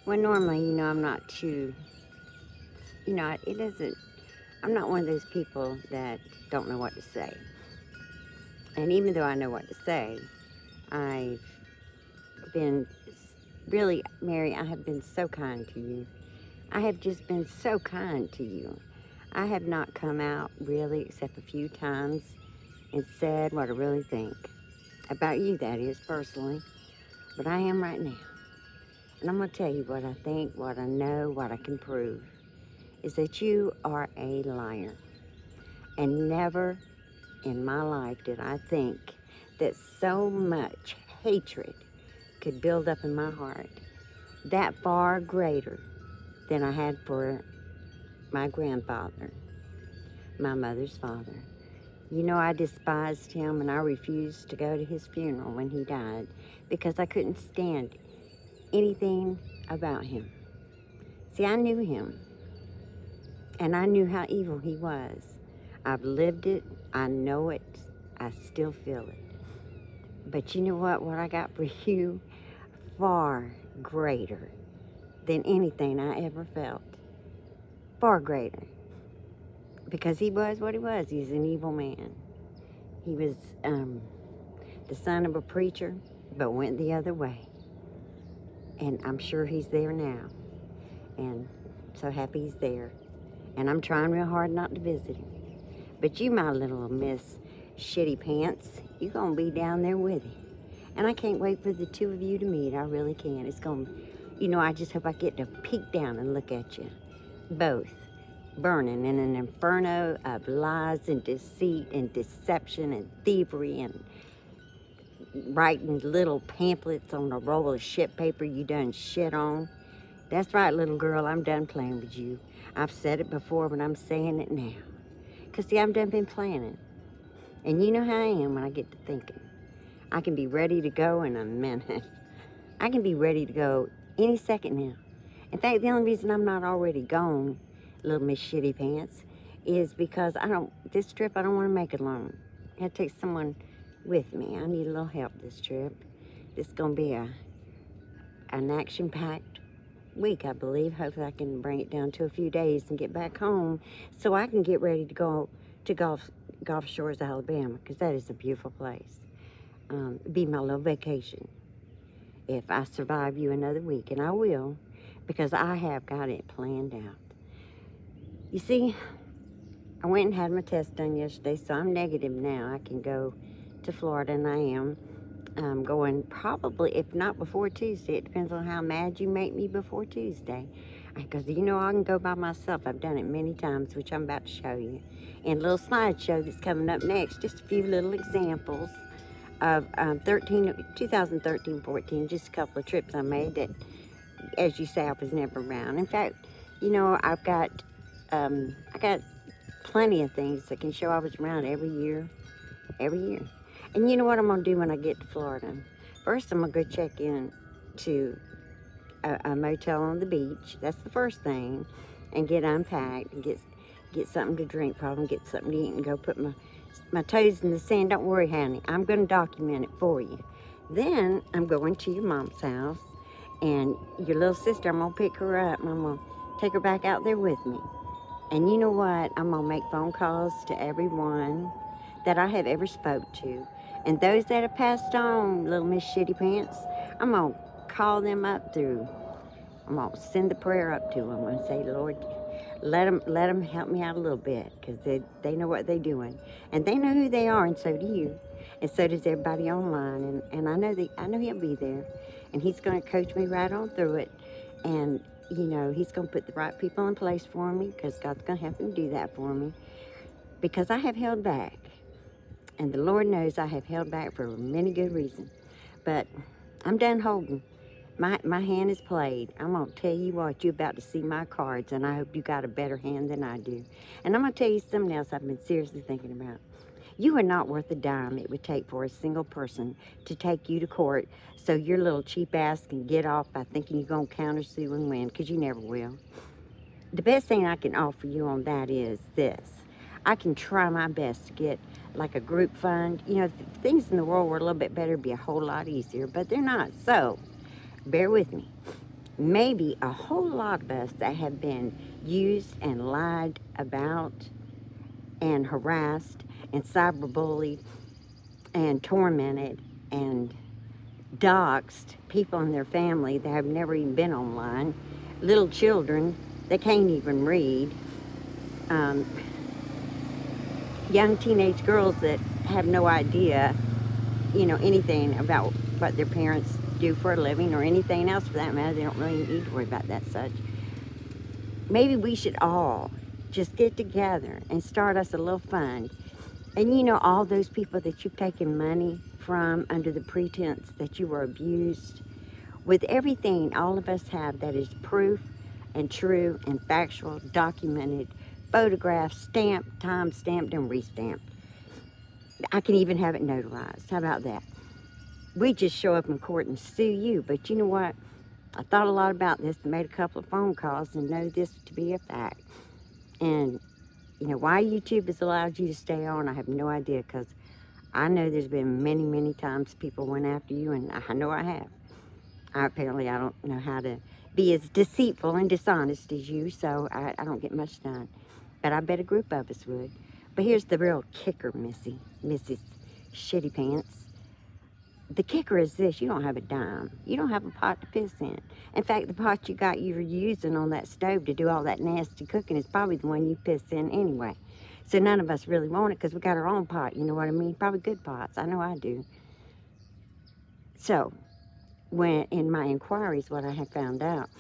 Well, normally, I'm not too, it isn't, I'm not one of those people that don't know what to say. And even though I know what to say, I've been really, Mary, I have been so kind to you. I have just been so kind to you. I have not come out really except a few times and said what I really think. About you, that is, personally. But I am right now. And I'm going to tell you what I think, what I know, what I can prove. Is that you are a liar. And never in my life did I think that so much hatred could build up in my heart, that far greater than I had for my grandfather, my mother's father. I despised him and I refused to go to his funeral when he died because I couldn't stand anything about him. See, I knew him and I knew how evil he was. I've lived it, I know it, I still feel it. But you know what? What I got for you, far greater than anything I ever felt. Far greater. Because he was what he was. He's an evil man. He was the son of a preacher, but went the other way. And I'm sure he's there now. And so happy he's there. And I'm trying real hard not to visit him. But you, my little Miss Shitty Pants, you're going to be down there with him. And I can't wait for the two of you to meet. I really can. It's going to, I just hope I get to peek down and look at you. Both. Burning in an inferno of lies and deceit and deception and thievery and writing little pamphlets on a roll of shit paper you done shit on. That's right, little girl, I'm done playing with you. I've said it before, but I'm saying it now. Because, see, I've done been planning. And you know how I am when I get to thinking. I can be ready to go in a minute. I can be ready to go any second now. In fact, the only reason I'm not already gone, little Miss Shitty Pants, is because this trip I don't want to make alone. I have to take someone with me. I need a little help this trip. This is going to be an action-packed week, I believe. Hopefully I can bring it down to a few days and get back home so I can get ready to go to Gulf Shores, Alabama, because that is a beautiful place. Be my little vacation if I survive you another week, and I will, because I have got it planned out. You see, I went and had my test done yesterday, so I'm negative now. I can go to Florida, and I am. I'm going probably, if not before Tuesday. It depends on how mad you make me before Tuesday. Because I can go by myself. I've done it many times, which I'm about to show you. In a little slideshow that's coming up next, just a few little examples of 2013-14, just a couple of trips I made that, as you say, I was never around. In fact, I've got I got plenty of things that can show I was around every year. And you know what I'm going to do when I get to Florida? First, I'm going to go check in to a motel on the beach. That's the first thing. And get unpacked and get something to drink, probably get something to eat and go put my toes in the sand. Don't worry, honey. I'm going to document it for you. Then I'm going to your mom's house. And your little sister, I'm going to pick her up and I'm going to take her back out there with me. And you know what? I'm going to make phone calls to everyone that I have ever spoke to. And those that have passed on, little Miss Shitty Pants, I'm going to call them up through. I'm going to send the prayer up to them and say, Lord, let them help me out a little bit, because they know what they're doing. And they know who they are, and so do you. And so does everybody online. And I know he'll be there. And he's going to coach me right on through it. And, he's going to put the right people in place for me, because God's going to help him do that for me. Because I have held back. And the Lord knows I have held back for many good reasons. But I'm done holding. My hand is played. I'm going to tell you what, you're about to see my cards, and I hope you got a better hand than I do. And I'm going to tell you something else I've been seriously thinking about. You are not worth a dime it would take for a single person to take you to court so your little cheap ass can get off by thinking you're going to countersue and win, because you never will. The best thing I can offer you on that is this. I can try my best to get like a group fund. Things in the world were a little bit better, it'd be a whole lot easier, but they're not. So, bear with me. maybe a whole lot of us that have been used and lied about and harassed and cyberbullied and tormented and doxed, people in their family that have never even been online, little children that can't even read, um, young teenage girls that have no idea, anything about what their parents do for a living or anything else for that matter. They don't really need to worry about that such. Maybe we should all just get together and start us a little fund. And all those people that you've taken money from under the pretense that you were abused, with everything all of us have that is proof and true and factual, documented, photographed, stamped, time-stamped, and re-stamped. I can even have it notarized. How about that? We just show up in court and sue you. But you know what? I thought a lot about this and made a couple of phone calls and know this to be a fact. And why YouTube has allowed you to stay on, I have no idea, because I know there's been many, many times people went after you, and I know I have. Apparently, I don't know how to be as deceitful and dishonest as you, so I don't get much done. But I bet a group of us would. But here's the real kicker, Mrs. Shitty Pants. The kicker is this: you don't have a dime. You don't have a pot to piss in. In fact, the pot you're using on that stove to do all that nasty cooking is probably the one you piss in anyway. So none of us really want it because we got our own pot, you know what I mean? Probably good pots. I know I do. So, when in my inquiries, what I have found out,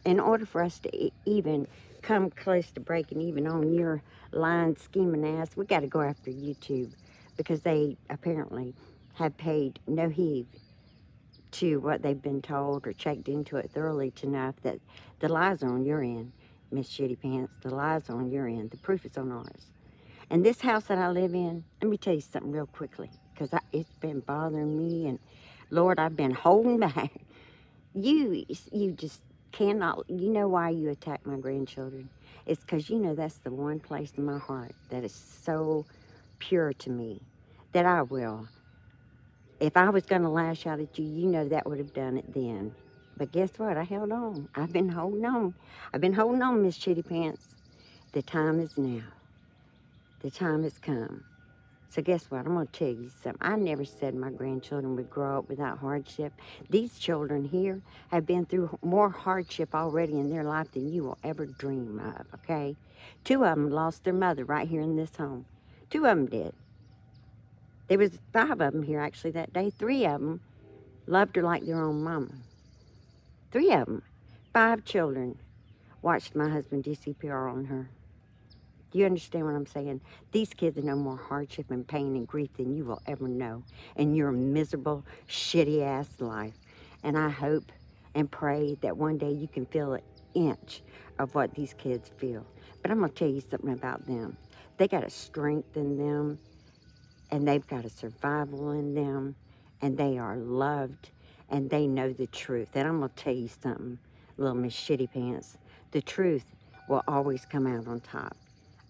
in order for us to even come close to breaking even on your lying, scheming ass, we got to go after YouTube, because they apparently have paid no heed to what they've been told or checked into it thoroughly to know that the lies are on your end, Miss Shitty Pants. The lies are on your end. The proof is on ours. And this house that I live in, let me tell you something real quickly, because it's been bothering me, and Lord, I've been holding back. You just cannot. You know why you attack my grandchildren? It's because that's the one place in my heart that is so pure to me that I will. If I was going to lash out at you, that would have done it then. But guess what? I held on. I've been holding on. I've been holding on, Miss Shitty Pants. The time is now. The time has come. So guess what? I'm going to tell you something. I never said my grandchildren would grow up without hardship. These children here have been through more hardship already in their life than you will ever dream of, okay? 2 of them lost their mother right here in this home. 2 of them did. There was 5 of them here actually that day. 3 of them loved her like their own mama. 3 of them. 5 children watched my husband do CPR on her. Do you understand what I'm saying? These kids know more hardship and pain and grief than you will ever know in your miserable, shitty-ass life. And I hope and pray that one day you can feel an inch of what these kids feel. But I'm going to tell you something about them. They got a strength in them, and they've got a survival in them, and they are loved, and they know the truth. And I'm going to tell you something, little Miss Shitty Pants. The truth will always come out on top.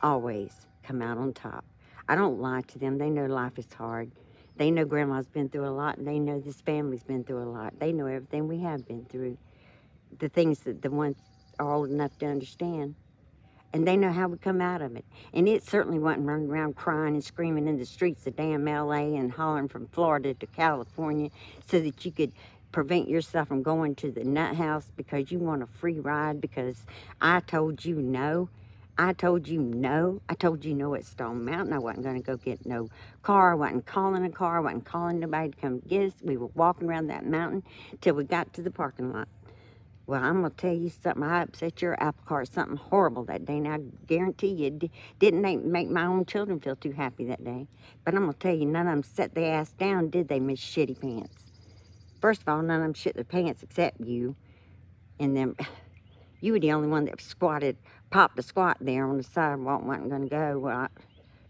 Always come out on top. I don't lie to them. They know life is hard. They know Grandma's been through a lot, and they know this family's been through a lot. They know everything we have been through. The things that the ones are old enough to understand. And they know how we come out of it. And it certainly wasn't running around crying and screaming in the streets of damn L.A. and hollering from Florida to California so that you could prevent yourself from going to the nut house because you want a free ride because I told you no. I told you no. I told you no at Stone Mountain. I wasn't going to go get no car. I wasn't calling a car. I wasn't calling nobody to come get us. We were walking around that mountain till we got to the parking lot. Well, I'm going to tell you something. I upset your apple cart something horrible that day. And I guarantee you didn't make my own children feel too happy that day. But I'm going to tell you, none of them set their ass down, did they, Miss Shitty Pants? First of all, none of them shit their pants except you. And then you were the only one that squatted, popped a squat there on the sidewalk, wasn't going to go. Well,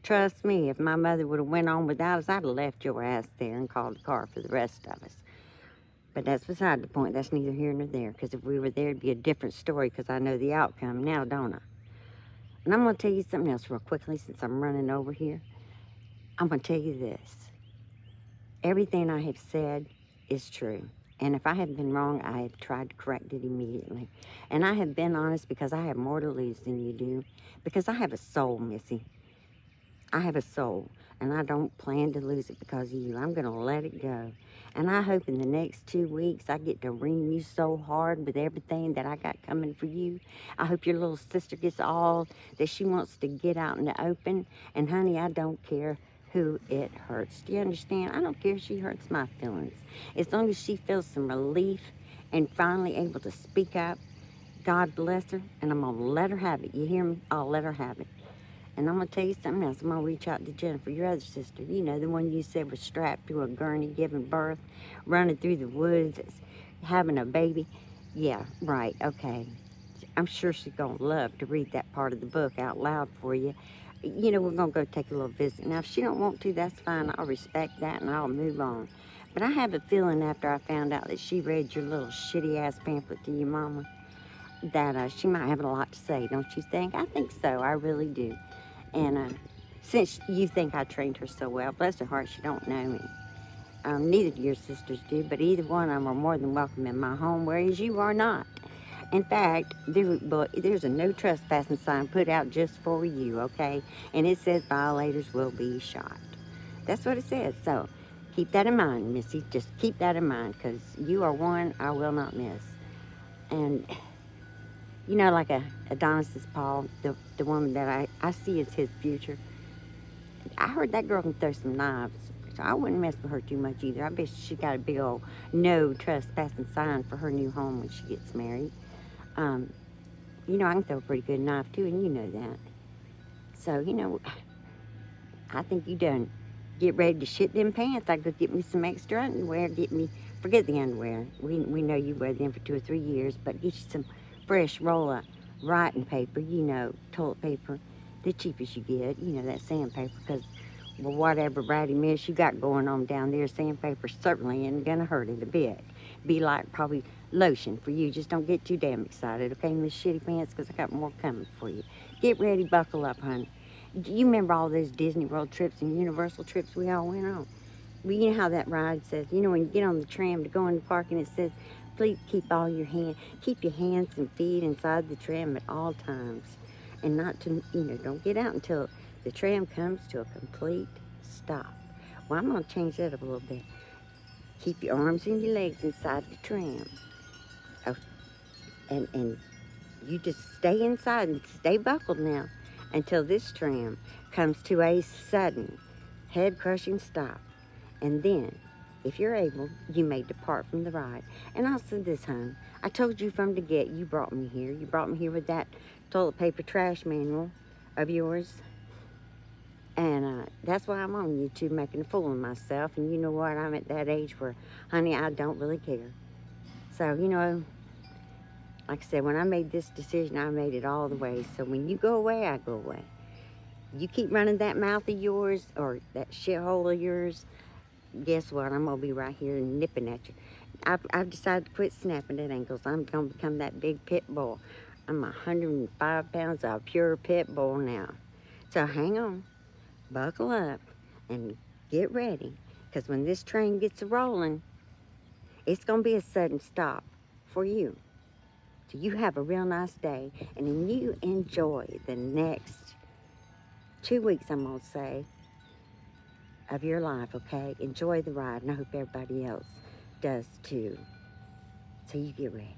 trust me, if my mother would have went on without us, I'd have left your ass there and called the car for the rest of us. But that's beside the point. That's neither here nor there. Because if we were there, it'd be a different story because I know the outcome now, don't I? And I'm going to tell you something else real quickly since I'm running over here. I'm going to tell you this. Everything I have said is true. And if I have been wrong, I have tried to correct it immediately. And I have been honest because I have more to lose than you do. Because I have a soul, Missy. I have a soul. And I don't plan to lose it because of you. I'm going to let it go. And I hope in the next 2 weeks I get to ring you so hard with everything that I got coming for you. I hope your little sister gets all that she wants to get out in the open. And honey, I don't care who it hurts. Do you understand? I don't care if she hurts my feelings. As long as she feels some relief and finally able to speak up, God bless her, and I'm going to let her have it. You hear me? I'll let her have it. And I'm going to tell you something else. I'm going to reach out to Jennifer, your other sister. You know, the one you said was strapped to a gurney, giving birth, running through the woods, having a baby. Yeah, right, okay. I'm sure she's going to love to read that part of the book out loud for you. You know, we're going to go take a little visit. Now, if she don't want to, that's fine. I'll respect that, and I'll move on. But I have a feeling after I found out that she read your little shitty-ass pamphlet to your mama, that she might have a lot to say, don't you think? I think so. I really do. And since you think I trained her so well, bless her heart, she don't know me. Neither of your sisters do, but either one of them are more than welcome in my home, whereas you are not. In fact, there's a no trespassing sign put out just for you, okay? And it says violators will be shot. That's what it says. So keep that in mind, Missy. Just keep that in mind, because you are one I will not miss. And you know, like Adonis's Paul, the woman that I see as his future, I heard that girl can throw some knives, so I wouldn't mess with her too much either. I bet she got a big old no trespassing sign for her new home when she gets married. You know, I can throw a pretty good knife too, and you know that. So, you know, I think you done get ready to shit them pants. I go get me some extra underwear, forget the underwear. We know you wear them for 2 or 3 years, but get you some fresh roll of writing paper, you know, toilet paper, the cheapest you get, you know, that sandpaper, because, well, whatever ratty mess you got going on down there, sandpaper certainly ain't gonna hurt it a bit. Be like probably lotion for you. Just don't get too damn excited, okay, Miss Shitty Pants, because I got more coming for you. Get ready, buckle up, honey. Do you remember all those Disney World trips and Universal trips we all went on? Well, you know how that ride says, you know, when you get on the tram to go in the park and it says, please keep your hands and feet inside the tram at all times. And not to, you know, don't get out until the tram comes to a complete stop. Well, I'm going to change that up a little bit. Keep your arms and your legs inside the tram. Oh, and you just stay inside and stay buckled now until this tram comes to a sudden, head-crushing stop. And then, if you're able, you may depart from the ride. And I'll say this, hon. I told you from the get, you brought me here. You brought me here with that toilet paper trash manual of yours. And that's why I'm on YouTube making a fool of myself. And you know what? I'm at that age where, honey, I don't really care. So, you know, like I said, when I made this decision, I made it all the way. So when you go away, I go away. You keep running that mouth of yours or that shithole of yours, guess what? I'm going to be right here nipping at you. I've decided to quit snapping at ankles. I'm going to become that big pit bull. I'm 105 pounds of pure pit bull now. So hang on, buckle up, and get ready. Because when this train gets rolling, it's going to be a sudden stop for you. So you have a real nice day, and then you enjoy the next 2 weeks, I'm going to say, of your life, okay? Enjoy the ride, and I hope everybody else does too. So you get ready.